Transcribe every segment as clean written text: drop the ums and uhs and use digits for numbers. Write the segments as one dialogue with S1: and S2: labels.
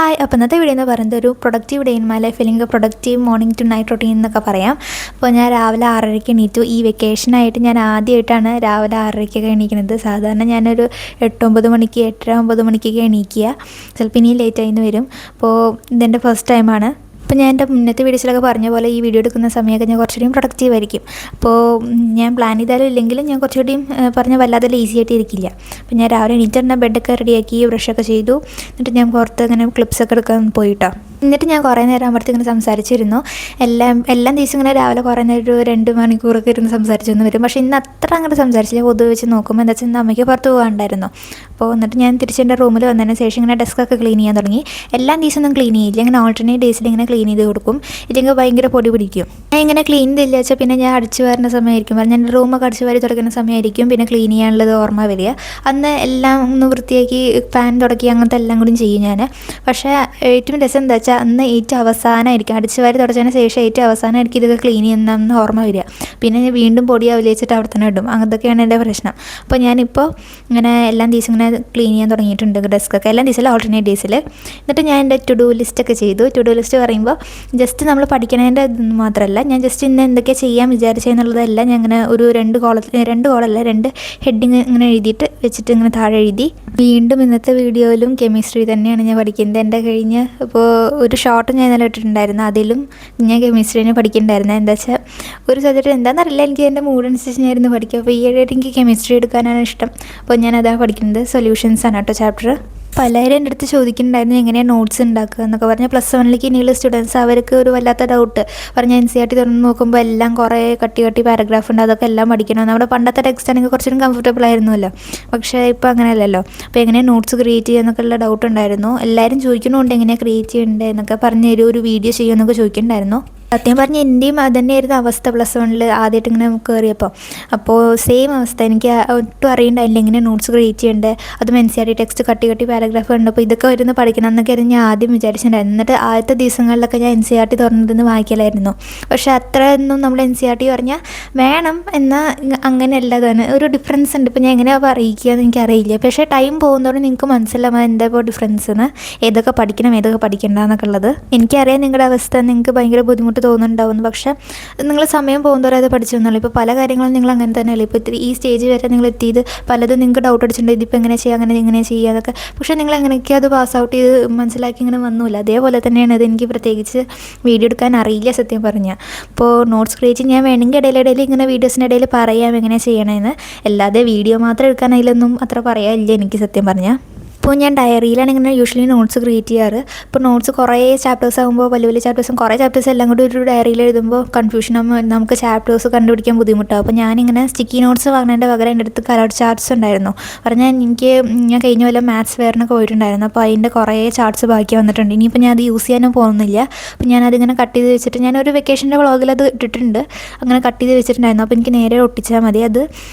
S1: Hi, അപ്പോൾ ഇന്നത്തെ video എന്ന് പറയുന്നത് ഒരു productive day in my life അല്ലെങ്കിൽ productive morning to night routine എന്നൊക്കെ പറയാം. അപ്പോൾ ഞാൻ രാവിലെ 6:30 എണീറ്റു. ഈ വെക്കേഷനായിട്ട് ഞാൻ ആദ്യമായിട്ടാണ് രാവിലെ 6:30 എണീക്കുന്നത്. സാധാരണ ഞാനൊരു 8-9 മണിക്ക് 8-9 മണിക്കൊക്കെ എണീക്കുക. ചിലപ്പോൾ ഇനിയും ലേറ്റായിന്ന് വരും. അപ്പോൾ ഇതെൻ്റെ ഫസ്റ്റ് ടൈമാണ്. അപ്പോൾ ഞാൻ എൻ്റെ മുന്നത്തെ വീഡിയോസിലൊക്കെ പറഞ്ഞ പോലെ ഈ വീഡിയോ എടുക്കുന്ന സമയമൊക്കെ ഞാൻ കുറച്ചുകൂടിയും പ്രൊഡക്റ്റീവ് ആയിരിക്കും. അപ്പോൾ ഞാൻ പ്ലാൻ ചെയ്താലും ഇല്ലെങ്കിലും ഞാൻ കുറച്ചുകൂടിയും പറഞ്ഞാൽ വല്ലാതെ ഈസി ആയിട്ട് ഇരിക്കില്ല. അപ്പോൾ ഞാൻ രാവിലെ എണീറ്റ് ബെഡൊക്കെ റെഡിയാക്കി ബ്രഷൊക്കെ ചെയ്തു. എന്നിട്ട് ഞാൻ പുറത്ത് ഇങ്ങനെ ക്ലിപ്സൊക്കെ എടുക്കാൻ പോയിട്ടോ. എന്നിട്ട് ഞാൻ കുറേ നേരം ആകുമ്പോഴത്തേക്ക് ഇങ്ങനെ സംസാരിച്ചിരുന്നു. എല്ലാ ദിവസവും ഇങ്ങനെ രാവിലെ കുറേ നേരം ഒരു 2 മണിക്കൂറൊക്കെ ഇരുന്ന് സംസാരിച്ചൊന്നും വരും. പക്ഷേ ഇന്ന് അത്ര അങ്ങനെ സംസാരിച്ചില്ല. പൊതുവെ വെച്ച് നോക്കുമ്പോൾ എന്താ വെച്ചാൽ ഇന്ന് അമ്മയ്ക്ക് പുറത്ത് പോകാനുണ്ടായിരുന്നു. അപ്പോൾ എന്നിട്ട് ഞാൻ തിരിച്ച് എൻ്റെ റൂമിൽ വന്നതിന് ശേഷം ഇങ്ങനെ ഡെസ്കൊക്കെ ക്ലീൻ ചെയ്യാൻ തുടങ്ങി. എല്ലാ ദിവസമൊന്നും ക്ലീൻ ചെയ്യില്ല, ഇങ്ങനെ ഓൾട്ടർനേറ്റ് ഡേയ്സിൽ ഇങ്ങനെ ക്ലീൻ ചെയ്ത് കൊടുക്കും. ഇല്ലെങ്കിൽ ഭയങ്കര പൊടി പിടിക്കും. ഞാൻ ഇങ്ങനെ ക്ലീൻ ചെയ്തില്ല വെച്ചാൽ പിന്നെ ഞാൻ അടിച്ചു വരുന്ന സമയമായിരിക്കും, ഞാൻ എൻ്റെ റൂമൊക്കെ അടിച്ചു വാരി തുടക്കുന്ന സമയമായിരിക്കും പിന്നെ ക്ലീൻ ചെയ്യാനുള്ളത് ഓർമ്മ വരിക. അന്ന് എല്ലാം ഒന്ന് വൃത്തിയാക്കി ഫാൻ തുടക്കി അങ്ങനത്തെ എല്ലാം കൂടി ചെയ്യും ഞാൻ. പക്ഷേ ഏറ്റവും രസം എന്താ വെച്ചാൽ അന്ന് ഏറ്റവും അവസാനമായിരിക്കും അടിച്ചു വാരി തുടച്ചതിന് ശേഷം ഏറ്റവും അവസാനമായിരിക്കും ഇതൊക്കെ ക്ലീൻ ചെയ്യുന്നതെന്ന് ഓർമ്മ വരിക. പിന്നെ ഞാൻ വീണ്ടും പൊടി അവലിച്ചിട്ട് അവിടെ തന്നെ ഇടും. അതൊക്കെയാണ് എൻ്റെ പ്രശ്നം. അപ്പോൾ ഞാനിപ്പോൾ ഇങ്ങനെ എല്ലാ ദിവസവും ഇങ്ങനെ ക്ലീൻ ചെയ്യാൻ തുടങ്ങിയിട്ടുണ്ട് ഡെസ്കൊക്കെ, എല്ലാ ദിവസവും ഓൾട്ടർനേറ്റ് ഡേയ്സിൽ. എന്നിട്ട് ഞാൻ എൻ്റെ ടു ഡു ലിസ്റ്റൊക്കെ ചെയ്തു. ടു ഡു ലിസ്റ്റ് പറയുമ്പോൾ ജസ്റ്റ് നമ്മൾ പഠിക്കണതിൻ്റെ ഇതൊന്നും മാത്രമല്ല, ഞാൻ ജസ്റ്റ് ഇന്ന് എന്തൊക്കെ ചെയ്യാൻ വിചാരിച്ചതെന്നുള്ളതെല്ലാം ഞാൻ ഇങ്ങനെ ഒരു 2 ഹെഡിങ് ഇങ്ങനെ എഴുതിയിട്ട് വെച്ചിട്ട് ഇങ്ങനെ താഴെ എഴുതി. വീണ്ടും ഇന്നത്തെ വീഡിയോയിലും കെമിസ്ട്രി തന്നെയാണ് ഞാൻ പഠിക്കുന്നത്. എൻ്റെ കഴിഞ്ഞ് ഇപ്പോൾ ഒരു ഷോർട്ട് ഞാൻ ഇന്നലെ ഇട്ടിട്ടുണ്ടായിരുന്നു, അതിലും ഞാൻ കെമിസ്ട്രീനെ പഠിക്കുന്നുണ്ടായിരുന്നു. എന്താ വെച്ചാൽ ഒരു സബ്ജക്റ്റ് എന്താണെന്നറിയില്ല, എനിക്ക് എൻ്റെ മൂഡ് അനുസരിച്ച് ഞാൻ ഇരുന്ന് പഠിക്കും. അപ്പോൾ ഈ ഇടയായിട്ട് എനിക്ക് കെമിസ്ട്രി എടുക്കാനാണ് ഇഷ്ടം. അപ്പോൾ ഞാൻ അതാണ് പഠിക്കുന്നത്. സൊല്യൂഷൻസ് ആണ് കേട്ടോ ചാപ്റ്റർ. പലരും എൻ്റെ അടുത്ത് ചോദിക്കുന്നുണ്ടായിരുന്നു എങ്ങനെയാണ് നോട്ട്സ് ഉണ്ടാക്കുക എന്നൊക്കെ പറഞ്ഞാൽ. +1 ഇനിയുള്ള സ്റ്റുഡൻസ് അവർക്ക് ഒരു വല്ലാത്ത ഡൗട്ട് പറഞ്ഞാൽ NCERT തുറന്ന് നോക്കുമ്പോൾ എല്ലാം കുറേ കട്ടി പാരഗ്രാഫ് ഉണ്ട്, അതൊക്കെ എല്ലാം പഠിക്കണം. നമ്മുടെ പണ്ടത്തെ ടെക്സ്റ്റ് ആണെങ്കിൽ കുറച്ചുകൂടി കംഫർട്ടബിൾ ആയിരുന്നല്ലോ. പക്ഷേ ഇപ്പോൾ അങ്ങനെയല്ലല്ലോ. അപ്പോൾ എങ്ങനെ നോട്ട്സ് ക്രിയേറ്റ് ചെയ്യുക എന്നൊക്കെയുള്ള ഡൗട്ട് ഉണ്ടായിരുന്നു. എല്ലാവരും ചോദിക്കുന്നുണ്ട് എങ്ങനെയാണ് ക്രിയേറ്റ് ചെയ്യേണ്ടത് എന്നൊക്കെ പറഞ്ഞു തരും, ഒരു വീഡിയോ ചെയ്യുമെന്നൊക്കെ ചോദിക്കുന്നുണ്ടായിരുന്നു. സത്യം പറഞ്ഞാൽ എൻ്റെയും അത് തന്നെയായിരുന്നു അവസ്ഥ. +1 ആദ്യമായിട്ട് ഇങ്ങനെ കയറിയപ്പോൾ അപ്പോൾ സെയിം അവസ്ഥ. എനിക്ക് ഒട്ടും അറിയണ്ടായില്ല എങ്ങനെ നോട്ട്സ് ക്രിയേറ്റ് ചെയ്യേണ്ടത്. അതും NCERT ടെക്സ്റ്റ് കട്ടി പാരഗ്രാഫ് കണ്ടപ്പോൾ ഇതൊക്കെ വരുന്ന പഠിക്കണം എന്നൊക്കെയായിരുന്നു ഞാൻ ആദ്യം വിചാരിച്ചിട്ടുണ്ടായിരുന്നു. എന്നിട്ട് ആദ്യത്തെ ദിവസങ്ങളിലൊക്കെ ഞാൻ NCERT തുറന്നിരുന്ന് വായിക്കലായിരുന്നു. പക്ഷേ അത്രയൊന്നും നമ്മൾ NCERT പറഞ്ഞാൽ വേണം എന്നാൽ അങ്ങനെയല്ലതാണ്, ഒരു ഡിഫറൻസ് ഉണ്ട്. ഇപ്പോൾ ഞാൻ എങ്ങനെയാണ് അറിയിക്കുക എന്ന് എനിക്കറിയില്ല. പക്ഷേ ടൈം പോകുന്നതോടെ നിങ്ങൾക്ക് മനസ്സിലാവും എന്താ ഇപ്പോൾ ഡിഫറൻസ് എന്ന്, ഏതൊക്കെ പഠിക്കണം ഏതൊക്കെ പഠിക്കേണ്ട എന്നൊക്കെ ഉള്ളത്. എനിക്കറിയാം നിങ്ങളുടെ അവസ്ഥ, നിങ്ങൾക്ക് ഭയങ്കര ബുദ്ധിമുട്ട് തോന്നുന്നുണ്ടാവുന്നു. പക്ഷേ നിങ്ങൾ സമയം പോകുന്നവരെ അത് പഠിച്ചു തന്നുള്ളൂ. ഇപ്പോൾ പല കാര്യങ്ങളും നിങ്ങൾ അങ്ങനെ തന്നെയല്ലേ. ഇപ്പോൾ ഈ സ്റ്റേജ് വരെ നിങ്ങൾ എത്തിയത് പലതും നിങ്ങൾക്ക് ഡൗട്ട് അടിച്ചിട്ടുണ്ട്, ഇതിപ്പോൾ എങ്ങനെ ചെയ്യുക ഇങ്ങനെ ചെയ്യുക അതൊക്കെ. പക്ഷേ നിങ്ങൾ എങ്ങനെയൊക്കെ അത് പാസ് ഔട്ട് ചെയ്ത് മനസ്സിലാക്കി ഇങ്ങനെ വന്നില്ല. അതേപോലെ തന്നെയാണ് ഇത്. എനിക്ക് പ്രത്യേകിച്ച് വീഡിയോ എടുക്കാൻ അറിയില്ല സത്യം പറഞ്ഞാൽ. ഇപ്പോൾ നോട്ട്സ് ക്രിയേറ്റ് ഞാൻ വേണമെങ്കിൽ ഇടയിലിടയിൽ ഇങ്ങനെ വീഡിയോസിൻ്റെ ഇടയിൽ പറയാം എങ്ങനെ ചെയ്യണമെന്ന്. അല്ലാതെ വീഡിയോ മാത്രം എടുക്കാൻ അതിലൊന്നും അത്ര പറയാനില്ല എനിക്ക് സത്യം പറഞ്ഞാൽ. ഇപ്പോൾ ഞാൻ ഡയറിയിലാണ് ഇങ്ങനെ യൂഷ്വലി നോട്ട്സ് ക്രിയേറ്റ് ചെയ്യാറ്. ഇപ്പോൾ നോട്ട്സ് കുറേ ചാപ്റ്റേഴ്സ് ആകുമ്പോൾ വലിയ ചാപ്റ്റേഴ്സും കുറേ ചാപ്റ്റേഴ്സ് എല്ലാം കൂടി ഒരു ഡയറിയിൽ എഴുതുമ്പോൾ കൺഫ്യൂഷൻ ആകുമ്പോൾ നമുക്ക് ചാപ്റ്റേഴ്സ് കണ്ടുപിടിക്കാൻ ബുദ്ധിമുട്ടാകും. അപ്പോൾ ഞാനിങ്ങനെ സ്റ്റിക്കി നോട്ട്സ് വാങ്ങുന്നതിൻ്റെ പകരം എൻ്റെ അടുത്ത് കളർ ചാർട്ട്സ് ഉണ്ടായിരുന്നു. പറഞ്ഞാൽ ഞാൻ കഴിഞ്ഞ വല്ല മാത്സ് ഫെയറിനൊക്കെ പോയിട്ടുണ്ടായിരുന്നു. അപ്പോൾ അതിൻ്റെ കുറേ ചാർട്ട്സ് ബാക്കി വന്നിട്ടുണ്ട്. ഇനിയിപ്പോൾ ഞാൻ അത് യൂസ് ചെയ്യാനും പോകുന്നില്ല. അപ്പോൾ ഞാനതിങ്ങനെ കട്ട് ചെയ്ത് വെച്ചിട്ട് ഞാനൊരു വെക്കേഷൻ്റെ വ്ളോഗിൽ അത് ഇട്ടിട്ടുണ്ട്. അങ്ങനെ കട്ട് ചെയ്ത് വെച്ചിട്ടുണ്ടായിരുന്നു. അപ്പോൾ എനിക്ക് നേരെ ഒട്ടിച്ചാൽ മതി. അത്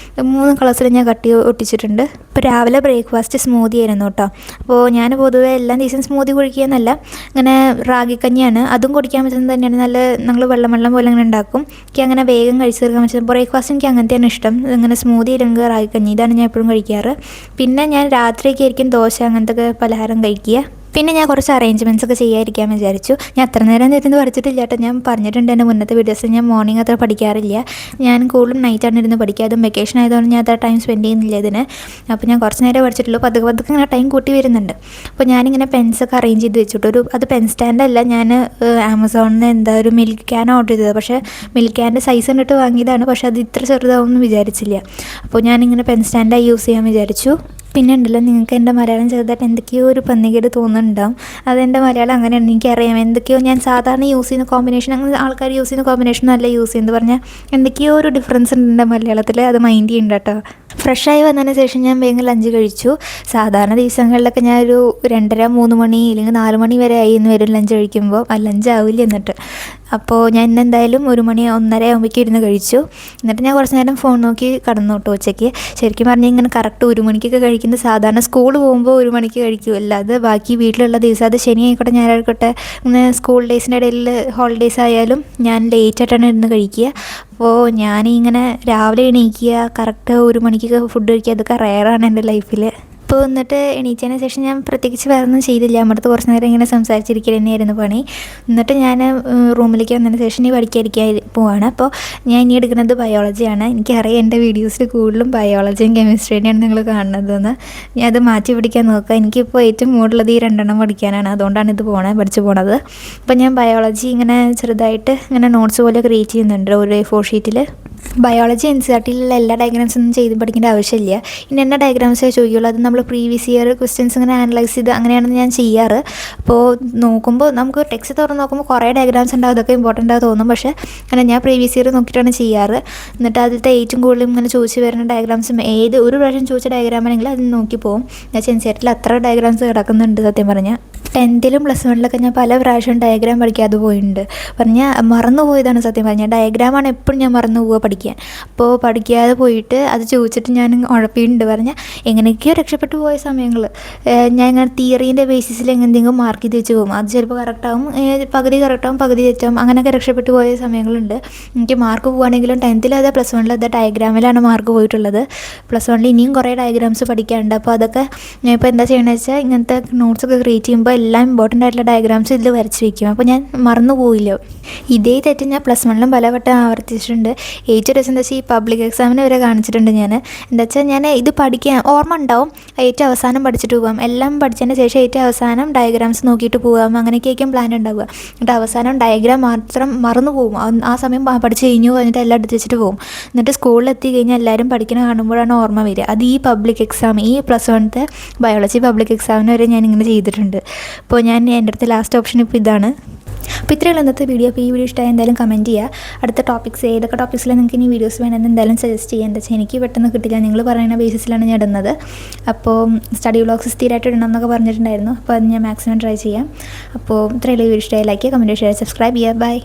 S1: 3 കളേഴ്സിൽ ഞാൻ കട്ട് ചെയ്ത് ഒട്ടിച്ചിട്ടുണ്ട്. ഇപ്പോൾ രാവിലെ ബ്രേക്ക്ഫാസ്റ്റ് സ്മൂതി ആയിരുന്നു കേട്ടോ. അപ്പോൾ ഞാൻ പൊതുവേ എല്ലാ ദിവസവും സ്മൂതി കുടിക്കുകയെന്നല്ല, ഇങ്ങനെ റാഗിക്കഞ്ഞിയാണ്, അതും കുടിക്കാൻ പറ്റുന്നത് തന്നെയാണ്. നല്ല നമ്മൾ വെള്ളം പോലെ അങ്ങനെ ഉണ്ടാക്കും. എനിക്ക് അങ്ങനെ വേഗം കഴിച്ച് തീർക്കാൻ പറ്റും. ബ്രേക്ക്ഫാസ്റ്റ് എനിക്ക് അങ്ങനത്തെയാണ് ഇഷ്ടം. ഇങ്ങനെ സ്മൂതി അല്ലെങ്കിൽ റാഗിക്കഞ്ഞി, ഇതാണ് ഞാൻ എപ്പോഴും കഴിക്കാറ്. പിന്നെ ഞാൻ രാത്രിയൊക്കെ ആയിരിക്കും ദോശ അങ്ങനത്തെ പലഹാരം കഴിക്കുക. പിന്നെ ഞാൻ കുറച്ച് അറേഞ്ച്മെൻറ്റ്സ് ഒക്കെ ചെയ്യാതിരിക്കാൻ വിചാരിച്ചു. ഞാൻ അത്ര നേരം ഇരുന്ന് പഠിച്ചിട്ടില്ല കേട്ടോ. ഞാൻ പറഞ്ഞിട്ടുണ്ട് എൻ്റെ മുന്നത്തെ വീഡിയോസിൽ ഞാൻ മോർണിംഗ് അത്ര പഠിക്കാറില്ല. ഞാൻ കൂടുതലും നൈറ്റാണ് ഇരുന്ന് പഠിക്കുക. അതും വെക്കേഷൻ ആയതുകൊണ്ട് ഞാൻ അത്ര ടൈം സ്പെൻഡ് ചെയ്യുന്നില്ല ഇതിന്. അപ്പോൾ ഞാൻ കുറച്ച് നേരം പഠിച്ചിട്ടുള്ളൂ. പതുക്കെ ഇങ്ങനെ ടൈം കൂട്ടി വരുന്നുണ്ട്. അപ്പോൾ ഞാനിങ്ങനെ പെൻസൊക്കെ അറേഞ്ച് ചെയ്ത് വെച്ചിട്ട് അത് പെൻ സ്റ്റാൻഡല്ല, ഞാൻ ആമസോണിൽ നിന്ന് ഒരു മിൽക്ക് ക്യാൻ ഓർഡർ ചെയ്തത്. പക്ഷേ മിൽക്ക് ക്യാൻ്റെ സൈസ് കണ്ടിട്ട് വാങ്ങിയതാണ്. പക്ഷേ അത് ഇത്ര ചെറുതാവുമെന്ന് വിചാരിച്ചില്ല. അപ്പോൾ ഞാനിങ്ങനെ പെൻ സ്റ്റാൻഡായി യൂസ് ചെയ്യാൻ വിചാരിച്ചു. പിന്നെ ഉണ്ടല്ലോ, നിങ്ങൾക്ക് എൻ്റെ മലയാളം ചെറുതായിട്ട് എന്തൊക്കെയോ ഒരു പന്നികേട് തോന്നുന്നുണ്ടാവും. അതെൻ്റെ മലയാളം അങ്ങനെയാണ്, എനിക്കറിയാം. എന്തൊക്കെയോ ഞാൻ സാധാരണ യൂസ് ചെയ്യുന്ന കോമ്പിനേഷൻ, അങ്ങനെ ആൾക്കാർ യൂസ് ചെയ്യുന്ന കോമ്പിനേഷനും അല്ല യൂസ് ചെയ്യുന്നത് പറഞ്ഞാൽ എന്തൊക്കെയോ ഒരു ഡിഫറൻസ് ഉണ്ട് എൻ്റെ മലയാളത്തിൽ. അത് മൈൻഡ് ചെയ്യണ്ട കേട്ടോ. ഫ്രഷായി വന്നതിന് ശേഷം ഞാൻ വേഗം ലഞ്ച് കഴിച്ചു. സാധാരണ ദിവസങ്ങളിലൊക്കെ ഞാനൊരു 2:30-3 മണി അല്ലെങ്കിൽ 4 മണി വരെ ആയി എന്ന് വരും ലഞ്ച് കഴിക്കുമ്പോൾ. ലഞ്ച് ആവില്ല എന്നിട്ട്. അപ്പോൾ ഞാൻ ഇന്നെന്തായാലും 1 മണി 1:30 ആകുമ്പോഴേക്കും ഇരുന്ന് കഴിച്ചു. എന്നിട്ട് ഞാൻ കുറച്ച് നേരം ഫോൺ നോക്കി കടന്നു കേട്ടോ ഉച്ചയ്ക്ക്. ശരിക്കും പറഞ്ഞാൽ ഇങ്ങനെ കറക്റ്റ് 1 മണിക്കൊക്കെ കഴിക്കുന്നത് സാധാരണ സ്കൂൾ പോകുമ്പോൾ 1 മണിക്ക് കഴിക്കും. അല്ലാതെ ബാക്കി വീട്ടിലുള്ള ദിവസം, അത് ശനി ആയിക്കോട്ടെ ഞായറായിക്കോട്ടെ, ഇങ്ങനെ സ്കൂൾ ഡേയ്സിൻ്റെ ഇടയിൽ ഹോളിഡേയ്സ് ആയാലും ഞാൻ ലേറ്റായിട്ടാണ് ഇരുന്ന് കഴിക്കുക. അപ്പോൾ ഞാനിങ്ങനെ രാവിലെ എണീക്കുക, കറക്റ്റ് 1 മണിക്കൊക്കെ ഫുഡ് കഴിക്കുക, അതൊക്കെ റെയറാണ് എൻ്റെ ലൈഫിൽ. അപ്പോൾ എന്നിട്ട് എണീറ്റതിന് ശേഷം ഞാൻ പ്രത്യേകിച്ച് വേറെ ഒന്നും ചെയ്തില്ല. അമ്മടുത്ത് കുറച്ച് നേരം ഇങ്ങനെ സംസാരിച്ചിരിക്കുക തന്നെയായിരുന്നു പണി. എന്നിട്ട് ഞാൻ റൂമിലേക്ക് വന്നതിന് ശേഷം ഇനി പഠിക്കാതിരിക്കാൻ പോവാണ്. അപ്പോൾ ഞാൻ ഇനി എടുക്കുന്നത് ബയോളജിയാണ്. എനിക്കറിയാം എൻ്റെ വീഡിയോസിൽ കൂടുതലും ബയോളജിയും കെമിസ്ട്രിയുടെയാണ് നിങ്ങൾ കാണുന്നതെന്ന്. ഞാൻ അത് മാറ്റി പിടിക്കാൻ നോക്കുക. എനിക്കിപ്പോൾ ഏറ്റവും കൂടുതലുള്ളത് ഈ 2 പഠിക്കാനാണ്. അതുകൊണ്ടാണ് ഇത് പഠിച്ചു പോണത്. അപ്പോൾ ഞാൻ ബയോളജി ഇങ്ങനെ ചെറുതായിട്ട് ഇങ്ങനെ നോട്ട്സ് പോലെ ക്രിയേറ്റ് ചെയ്യുന്നുണ്ട് ഒരു A4 ഷീറ്റിൽ. ബയോളജി NCERTയിലുള്ള എല്ലാ ഡയഗ്രാംസൊന്നും ചെയ്ത് പഠിക്കേണ്ട ആവശ്യമില്ല. ഇനി എന്നെ ഡയഗ്രാംസേ ചോദിക്കുള്ളൂ. അത് നമ്മൾ പ്രീവിയസ് ഇയർ ക്വസ്റ്റ്യൻസ് ഇങ്ങനെ അനലൈസ് ചെയ്ത് അങ്ങനെയാണ് ഞാൻ ചെയ്യാറ്. അപ്പോൾ നോക്കുമ്പോൾ നമുക്ക് ടെക്സ്റ്റ് തുറന്ന് നോക്കുമ്പോൾ കുറേ ഡയഗ്രാംസ് ഉണ്ടാവും, അതൊക്കെ ഇമ്പോർട്ടൻ്റ് ആയി തോന്നും. പക്ഷേ അങ്ങനെ ഞാൻ പ്രീവിയസ് ഇയർ നോക്കിയിട്ടാണ് ചെയ്യാറ്. എന്നിട്ട് അതിലത്തെ ഏറ്റവും കൂടുതലും ഇങ്ങനെ ചോദിച്ച് വരുന്ന ഡയഗ്രാംസും ഒരു പ്രാവശ്യം ചോദിച്ച ഡയഗ്രാമാണെങ്കിൽ അത് നോക്കി പോകും. എന്നുവെച്ചാൽ NCERTയിൽ അത്ര ഡയഗ്രാംസ് കിടക്കുന്നുണ്ട് സത്യം പറഞ്ഞാൽ. 10th +1 ഞാൻ പല പ്രാവശ്യം ഡയഗ്രാം പഠിക്കാതെ പോയിട്ടുണ്ട്. പറഞ്ഞാൽ മറന്നു പോയതാണ് സത്യം പറഞ്ഞാൽ. ഡയഗ്രാമാണ് എപ്പോഴും ഞാൻ മറന്നു പോവുക പഠിക്കാൻ. അപ്പോൾ പഠിക്കാതെ പോയിട്ട് അത് ചോദിച്ചിട്ട് ഞാൻ ഉഴപ്പിയിട്ടുണ്ട്. പറഞ്ഞാൽ എങ്ങനെയൊക്കെയോ രക്ഷപ്പെട്ടു പോയ സമയങ്ങൾ ഞാൻ ഇങ്ങനെ തിയറീൻ്റെ ബേസിസിൽ എന്തെങ്കിലും മാർക്ക് ചെയ്ത് വെച്ച് പോകും. അത് ചിലപ്പോൾ കറക്റ്റാവും, പകുതി കറക്റ്റാവും, പകുതി തെറ്റാവും, അങ്ങനെയൊക്കെ രക്ഷപ്പെട്ടു പോയ സമയങ്ങളുണ്ട്. എനിക്ക് മാർക്ക് പോകുകയാണെങ്കിലും 10th അതെ +1 അതെ ഡയഗ്രാമിലാണ് മാർക്ക് പോയിട്ടുള്ളത്. +1 ഇനിയും കുറേ ഡയഗ്രാംസ് പഠിക്കാനുണ്ട്. അപ്പോൾ അതൊക്കെ ഞാൻ ഇപ്പോൾ എന്താ ചെയ്യണമെന്ന് വെച്ചാൽ ഇങ്ങനത്തെ നോട്ട്സൊക്കെ ക്രിയേറ്റ് ചെയ്യുമ്പോൾ എല്ലാം ഇമ്പോർട്ടൻ്റ് ആയിട്ടുള്ള ഡയഗ്രാംസ് ഇതിൽ വരച്ച് വയ്ക്കും. അപ്പോൾ ഞാൻ മറന്നു പോയില്ല. ഇതേ തെറ്റ് ഞാൻ +1 പലവട്ടം ആവർത്തിച്ചിട്ടുണ്ട്. ഏറ്റവും രസം എന്താ വെച്ചാൽ ഈ പബ്ലിക് എക്സാമിന് വരെ കാണിച്ചിട്ടുണ്ട് ഞാൻ. എന്താ വെച്ചാൽ ഞാൻ ഇത് പഠിക്കാൻ ഓർമ്മ ഉണ്ടാവും, ഏറ്റവും അവസാനം പഠിച്ചിട്ട് പോകാം. എല്ലാം പഠിച്ചതിന് ശേഷം ഏറ്റവും അവസാനം ഡയഗ്രാംസ് നോക്കിയിട്ട് പോകാം. അങ്ങനെയൊക്കെയായിരിക്കും പ്ലാൻ ഉണ്ടാവുക. എന്നിട്ട് അവസാനം ഡയഗ്രാം മാത്രം മറന്നു പോകും. ആ സമയം പഠിച്ച് കഴിഞ്ഞു കഴിഞ്ഞിട്ട് എല്ലാം എടുത്ത് വെച്ചിട്ട് പോകും. എന്നിട്ട് സ്കൂളിലെത്തി കഴിഞ്ഞാൽ എല്ലാവരും പഠിക്കുന്ന കാണുമ്പോഴാണ് ഓർമ്മ വരിക. അത് ഈ പബ്ലിക് എക്സാം, ഈ +1 ബയോളജി പബ്ലിക് എക്സാമിന് വരെ ഞാൻ ഇങ്ങനെ ചെയ്തിട്ടുണ്ട്. അപ്പോൾ എൻ്റെ അടുത്ത ലാസ്റ്റ് ഓപ്ഷൻ ഇപ്പോൾ ഇതാണ്. അപ്പോൾ ഇത്രയുള്ള ഇന്നത്തെ വീഡിയോ. അപ്പോൾ ഈ വീഡിയോ ഇഷ്ടമായി എന്തായാലും കമൻറ്റ് ചെയ്യുക. അടുത്ത ടോപ്പിക്സ് ഏതൊക്കെ ടോപ്പിക്സിൽ നിങ്ങൾക്ക് ഇനി വീഡിയോസ് വേണമെന്ന് എന്തായാലും സജസ്റ്റ് ചെയ്യുക. എന്താ വെച്ചാൽ എനിക്ക് പെട്ടെന്ന് കിട്ടില്ല, നിങ്ങൾ പറയുന്ന ബേസിസിലാണ് ഞാൻ ഇടുന്നത്. അപ്പോൾ സ്റ്റഡി വ്ളോഗ്സ് സ്ഥിരമായിട്ട് ഇടണം എന്നൊക്കെ പറഞ്ഞിട്ടുണ്ടായിരുന്നു. അപ്പോൾ അത് ഞാൻ മാക്സിമം ട്രൈ ചെയ്യാം. അപ്പോൾ ഇത്രയുള്ള വീഡിയോ ഇഷ്ടമായി ലൈക്ക് ചെയ്യുക, കമൻറ്റ് ചെയ്യുക, സബ്സ്ക്രൈബ് ചെയ്യുക. ബൈ.